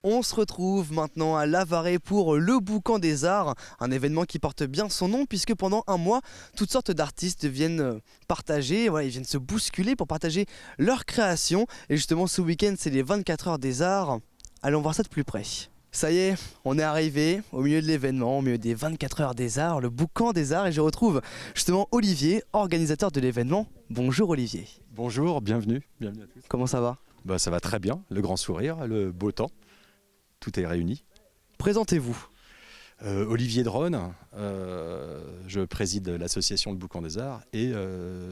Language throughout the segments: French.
On se retrouve maintenant à Lavaret pour le Boucan des Arts, un événement qui porte bien son nom puisque pendant un mois, toutes sortes d'artistes viennent partager, voilà, ils viennent se bousculer pour partager leurs créations. Et justement ce week-end c'est les 24 heures des arts. Allons voir ça de plus près. Ça y est, on est arrivé au milieu de l'événement, au milieu des 24 heures des arts, le Boucan des Arts, et je retrouve justement Olivier, organisateur de l'événement. Bonjour Olivier. Bonjour, bienvenue à tous. Comment ça va ? Ça va très bien, le grand sourire, le beau temps, tout est réuni. Présentez-vous. Olivier Dronne, je préside l'association Le Boucan des Arts et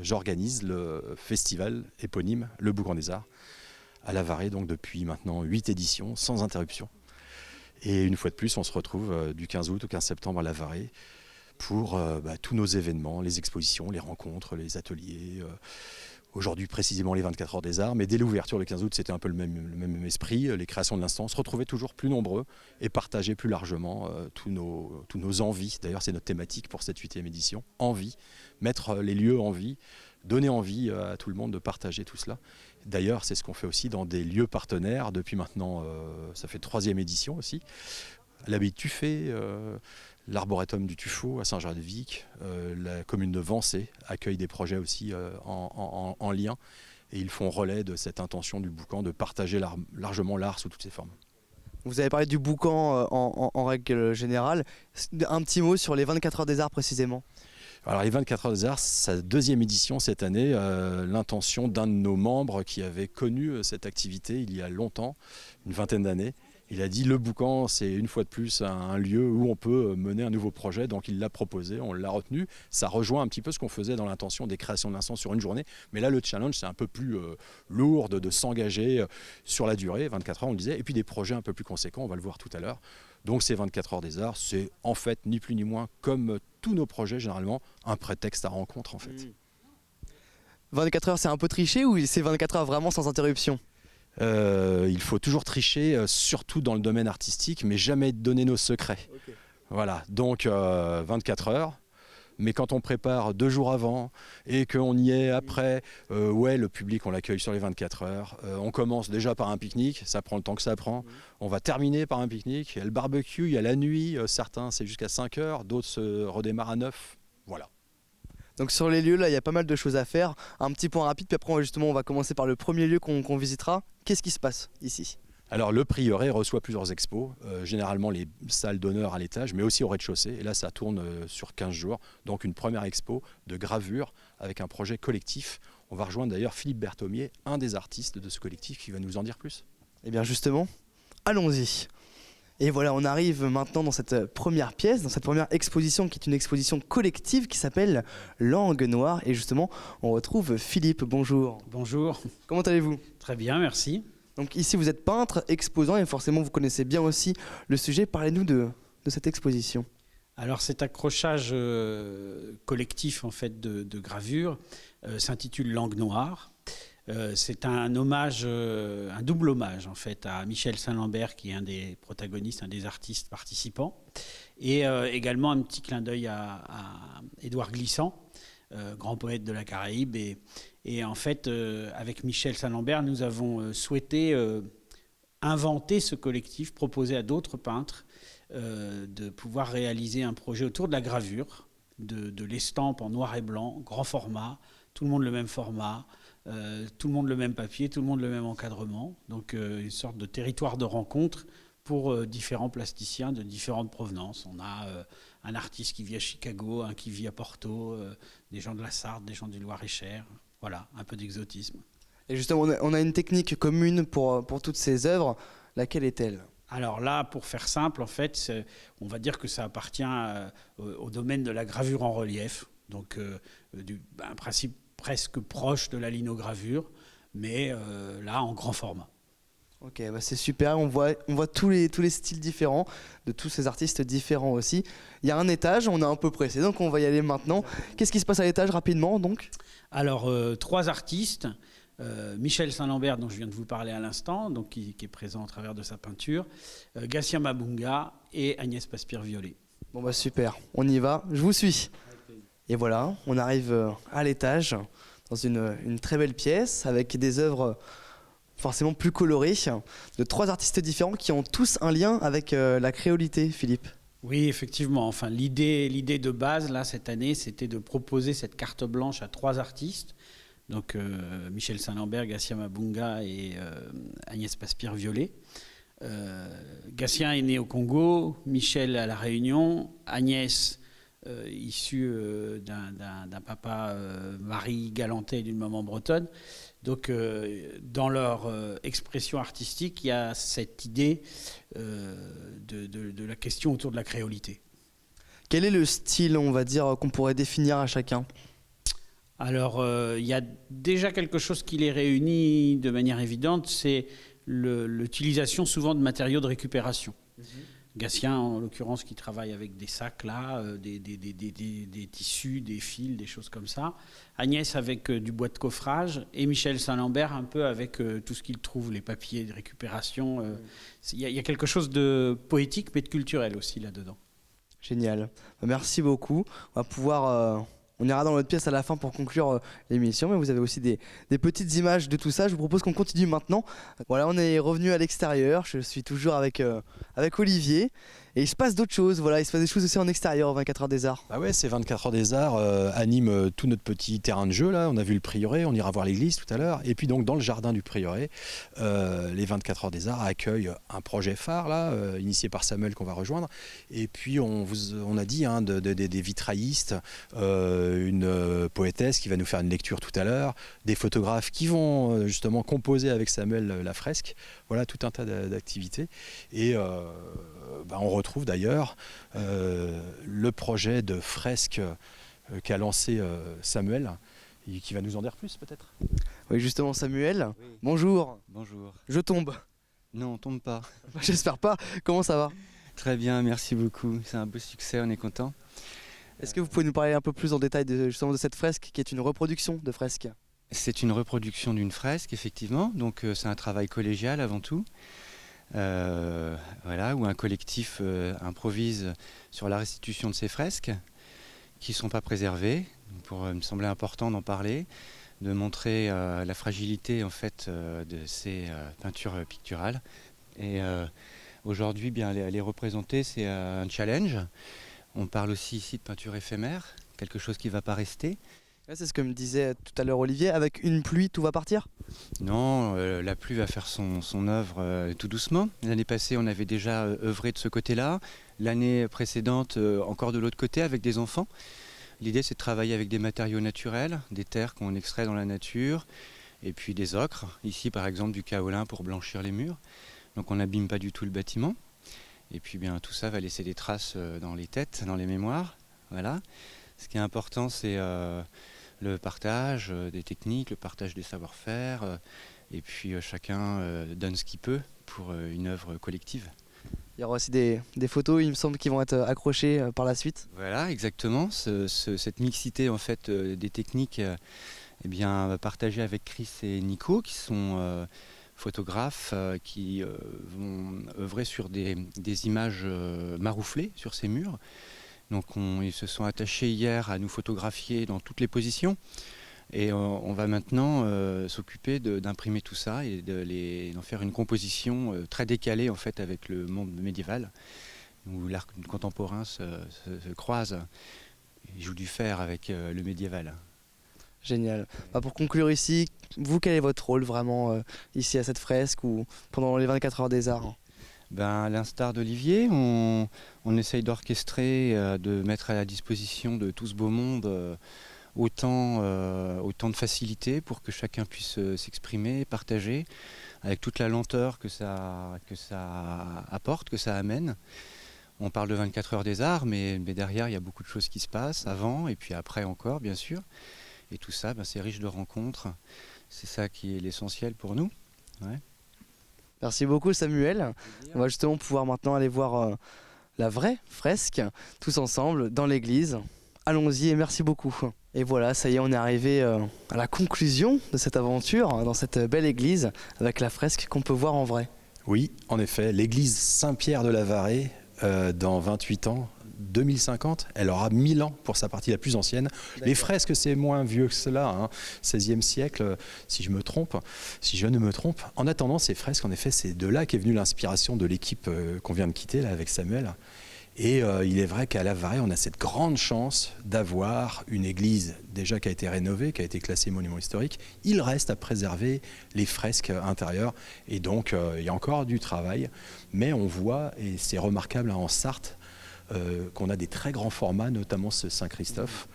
j'organise le festival éponyme Le Boucan des Arts à Lavaret, donc depuis maintenant 8 éditions sans interruption. Et une fois de plus, on se retrouve du 15 août au 15 septembre à Lavaret pour tous nos événements, les expositions, les rencontres, les ateliers. Aujourd'hui précisément les 24 heures des arts, mais dès l'ouverture le 15 août c'était un peu le même esprit, les créations de l'instant, on se retrouvait toujours plus nombreux et partager plus largement tous nos envies. D'ailleurs c'est notre thématique pour cette 8e édition, envie, mettre les lieux en vie, donner envie à tout le monde de partager tout cela. D'ailleurs c'est ce qu'on fait aussi dans des lieux partenaires depuis maintenant, ça fait 3e édition aussi, l'abbaye de Tuffet, l'Arboretum du Tuffeau à Saint-Gervais-de-Vic, la commune de Vancé accueille des projets aussi en lien et ils font relais de cette intention du boucan de partager largement l'art sous toutes ses formes. Vous avez parlé du boucan en règle générale. Un petit mot sur les 24 heures des arts précisément. Alors les 24 heures des arts, sa 2e édition cette année, l'intention d'un de nos membres qui avait connu cette activité il y a longtemps, une vingtaine d'années. Il a dit le boucan c'est une fois de plus un lieu où on peut mener un nouveau projet, donc il l'a proposé, on l'a retenu. Ça rejoint un petit peu ce qu'on faisait dans l'intention des créations de l'instant sur une journée, mais là le challenge c'est un peu plus lourd de s'engager sur la durée, 24 heures on le disait, et puis des projets un peu plus conséquents, on va le voir tout à l'heure. Donc ces 24 heures des arts, c'est en fait ni plus ni moins comme tous nos projets généralement, un prétexte à rencontre en fait. 24 heures c'est un peu triché ou c'est 24 heures vraiment sans interruption ? Il faut toujours tricher, surtout dans le domaine artistique, mais jamais donner nos secrets. Okay. Voilà, donc 24 heures, mais quand on prépare 2 jours avant et qu'on y est après, ouais, le public on l'accueille sur les 24 heures. On commence déjà par un pique-nique, ça prend le temps que ça prend. On va terminer par un pique-nique, il y a le barbecue, il y a la nuit, certains c'est jusqu'à 5 heures, d'autres se redémarrent à 9, voilà. Donc sur les lieux là il y a pas mal de choses à faire. Un petit point rapide puis après justement on va commencer par le premier lieu qu'on visitera. Qu'est-ce qui se passe ici ? Alors le prieuré reçoit plusieurs expos, généralement les salles d'honneur à l'étage mais aussi au rez-de-chaussée. Et là ça tourne sur 15 jours. Donc une première expo de gravure avec un projet collectif. On va rejoindre d'ailleurs Philippe Berthomier, un des artistes de ce collectif qui va nous en dire plus. Eh bien justement, allons-y. Et voilà, on arrive maintenant dans cette première pièce, dans cette première exposition qui est une exposition collective qui s'appelle Langue Noire. Et justement, on retrouve Philippe. Bonjour. Bonjour. Comment allez-vous ? Très bien, merci. Donc ici, vous êtes peintre, exposant et forcément vous connaissez bien aussi le sujet. Parlez-nous de cette exposition. Alors cet accrochage collectif en fait de gravure s'intitule Langue Noire. C'est un hommage, un double hommage en fait à Michel Saint-Lambert qui est un des protagonistes, un des artistes participants, et également un petit clin d'œil à Édouard Glissant, grand poète de la Caraïbe. Et en fait, avec Michel Saint-Lambert, nous avons souhaité inventer ce collectif, proposer à d'autres peintres de pouvoir réaliser un projet autour de la gravure, de l'estampe en noir et blanc, grand format, tout le monde le même format, tout le monde le même papier, tout le monde le même encadrement. Donc une sorte de territoire de rencontre pour différents plasticiens de différentes provenances. On a un artiste qui vit à Chicago, un qui vit à Porto, des gens de la Sarthe, des gens du Loir-et-Cher. Voilà, un peu d'exotisme. Et justement, on a une technique commune pour toutes ces œuvres. Laquelle est-elle ? Alors là, pour faire simple, en fait, on va dire que ça appartient au domaine de la gravure en relief. Donc un principe presque proche de la linogravure, mais là en grand format. Ok, bah c'est super, on voit tous les styles différents, de tous ces artistes différents aussi. Il y a un étage, on est un peu pressé, donc on va y aller maintenant. Qu'est-ce qui se passe à l'étage rapidement donc ? Alors 3 artistes, Michel Saint-Lambert dont je viens de vous parler à l'instant, donc qui est présent à travers de sa peinture, Gatien Mabunga et Agnès Paspire-Violet. Bon bah super, on y va, je vous suis. Et voilà, on arrive à l'étage, dans une très belle pièce avec des œuvres forcément plus colorée, de 3 artistes différents qui ont tous un lien avec la créolité, Philippe. Oui, effectivement. Enfin, l'idée de base, là, cette année, c'était de proposer cette carte blanche à 3 artistes. Donc, Michel Saint-Lambert, Gatien Mabunga et Agnès Paspire-Violet. Gatien est né au Congo, Michel à La Réunion, Agnès, issue d'un papa Marie Galantais et d'une maman bretonne. Donc, dans leur expression artistique, il y a cette idée de la question autour de la créolité. Quel est le style, on va dire, qu'on pourrait définir à chacun ? Alors, il y a déjà quelque chose qui les réunit de manière évidente, c'est l'utilisation souvent de matériaux de récupération. Gatien, en l'occurrence, qui travaille avec des sacs, là, des tissus, des fils, des choses comme ça. Agnès avec du bois de coffrage. Et Michel Saint-Lambert un peu avec tout ce qu'il trouve, les papiers de récupération. Il y a quelque chose de poétique, mais de culturel aussi là-dedans. Génial. Merci beaucoup. On va pouvoir... on ira dans notre pièce à la fin pour conclure l'émission, mais vous avez aussi des petites images de tout ça. Je vous propose qu'on continue maintenant. Voilà, on est revenu à l'extérieur. Je suis toujours avec Olivier. Et il se passe d'autres choses. Voilà, il se passe des choses aussi en extérieur aux 24 heures des arts. Ah ouais, ces 24 heures des arts animent tout notre petit terrain de jeu. Là, on a vu le prieuré, on ira voir l'église tout à l'heure. Et puis donc dans le jardin du prieuré, les 24 heures des arts accueillent un projet phare là, initié par Samuel qu'on va rejoindre. Et puis on a dit des vitraillistes, une poétesse qui va nous faire une lecture tout à l'heure, des photographes qui vont justement composer avec Samuel la fresque. Voilà, tout un tas d'activités. Et on retrouve d'ailleurs le projet de fresque qu'a lancé Samuel, et qui va nous en dire plus peut-être. Oui, justement, Samuel. Oui. Bonjour. Bonjour. Je tombe. Non, on tombe pas. J'espère pas. Comment ça va ? Très bien, merci beaucoup. C'est un beau succès, on est content. Est-ce que vous pouvez nous parler un peu plus en détail justement de cette fresque qui est une reproduction de fresque ? C'est une reproduction d'une fresque, effectivement. Donc c'est un travail collégial avant tout. Voilà, où un collectif improvise sur la restitution de ces fresques qui ne sont pas préservées. Il me semblait important d'en parler, de montrer la fragilité en fait de ces peintures picturales. Et aujourd'hui, bien les représenter, c'est un challenge. On parle aussi ici de peinture éphémère, quelque chose qui ne va pas rester. C'est ce que me disait tout à l'heure Olivier, avec une pluie tout va partir ? Non, la pluie va faire son œuvre tout doucement. L'année passée on avait déjà œuvré de ce côté-là, l'année précédente encore de l'autre côté avec des enfants. L'idée c'est de travailler avec des matériaux naturels, des terres qu'on extrait dans la nature, et puis des ocres, ici par exemple du kaolin pour blanchir les murs, donc on n'abîme pas du tout le bâtiment. Et puis bien tout ça va laisser des traces dans les têtes, dans les mémoires, voilà. Ce qui est important c'est le partage des techniques, le partage des savoir-faire, et puis chacun donne ce qu'il peut pour une œuvre collective. Il y aura aussi des photos, il me semble, qui vont être accrochées par la suite. Voilà, exactement. Cette mixité en fait des techniques, partagée avec Chris et Nico, qui sont photographes qui vont œuvrer sur des images marouflées sur ces murs. Donc ils se sont attachés hier à nous photographier dans toutes les positions et on va maintenant s'occuper d'imprimer tout ça et d'en faire une composition très décalée en fait avec le monde médiéval où l'art contemporain se croise, il joue du fer avec le médiéval. Génial. Pour conclure ici, vous, quel est votre rôle vraiment ici à cette fresque ou pendant les 24 heures des arts ? À l'instar d'Olivier, on essaye d'orchestrer, de mettre à la disposition de tout ce beau monde autant de facilité pour que chacun puisse s'exprimer, partager, avec toute la lenteur que ça apporte, que ça amène. On parle de 24 heures des arts, mais derrière, il y a beaucoup de choses qui se passent, avant et puis après encore, bien sûr. Et tout ça, c'est riche de rencontres. C'est ça qui est l'essentiel pour nous. Ouais. Merci beaucoup Samuel. On va justement pouvoir maintenant aller voir la vraie fresque, tous ensemble, dans l'église. Allons-y et merci beaucoup. Et voilà, ça y est, on est arrivé à la conclusion de cette aventure, dans cette belle église, avec la fresque qu'on peut voir en vrai. Oui, en effet, l'église Saint-Pierre de la Varée, dans 28 ans, 2050, elle aura 1000 ans pour sa partie la plus ancienne. Les fresques, c'est moins vieux que cela, hein, 16e siècle, si je ne me trompe. En attendant, ces fresques, en effet, c'est de là qu'est venue l'inspiration de l'équipe qu'on vient de quitter, là, avec Samuel. Et il est vrai qu'à La Varrée, on a cette grande chance d'avoir une église déjà qui a été rénovée, qui a été classée monument historique. Il reste à préserver les fresques intérieures et donc il y a encore du travail. Mais on voit, et c'est remarquable en Sarthe, qu'on a des très grands formats, notamment ce Saint-Christophe.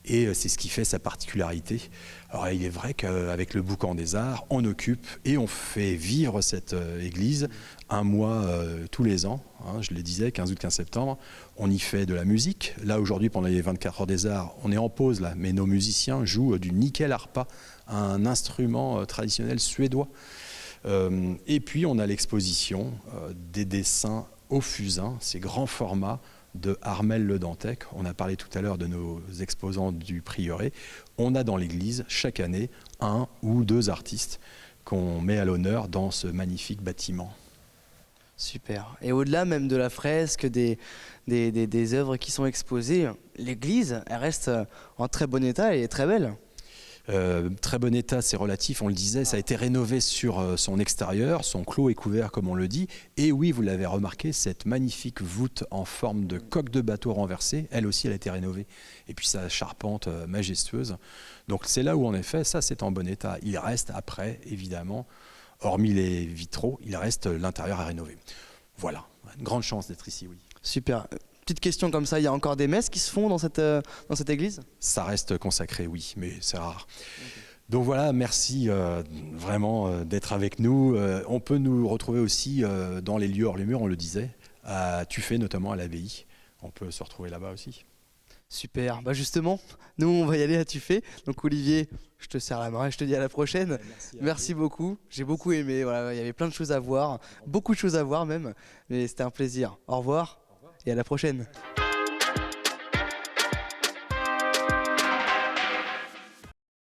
Et c'est ce qui fait sa particularité. Alors il est vrai qu'avec le Boucan des Arts, on occupe et on fait vivre cette église un mois tous les ans. Hein, je le disais, 15 août, 15 septembre. On y fait de la musique. Là aujourd'hui, pendant les 24 heures des Arts, on est en pause là, mais nos musiciens jouent du nickel harpa, un instrument traditionnel suédois. Et puis on a l'exposition des dessins au fusain, ces grands formats de Armel Le Dantec. On a parlé tout à l'heure de nos exposants du prieuré. On a dans l'église chaque année 1 ou 2 artistes qu'on met à l'honneur dans ce magnifique bâtiment. Super. Et au-delà même de la fresque, des œuvres qui sont exposées, l'église, elle reste en très bon état et est très belle. Très bon état, c'est relatif, on le disait, ça a été rénové sur son extérieur, son clos est couvert comme on le dit, et oui, vous l'avez remarqué, cette magnifique voûte en forme de coque de bateau renversée, elle aussi elle a été rénovée, et puis sa charpente majestueuse, donc c'est là où en effet, ça c'est en bon état. Il reste après, évidemment, hormis les vitraux, il reste l'intérieur à rénover. Voilà, une grande chance d'être ici, oui. Super. Petite question comme ça, il y a encore des messes qui se font dans cette église ? Ça reste consacré, oui, mais c'est rare. Donc voilà, merci vraiment d'être avec nous. On peut nous retrouver aussi dans les lieux hors les murs, on le disait, à Tuffet notamment, à l'abbaye. On peut se retrouver là-bas aussi. Super, bah justement, nous on va y aller à Tuffet. Donc Olivier, je te serre la main et je te dis à la prochaine. Merci beaucoup, j'ai beaucoup aimé, voilà, il y avait plein de choses à voir, beaucoup de choses à voir même, mais c'était un plaisir. Au revoir et à la prochaine.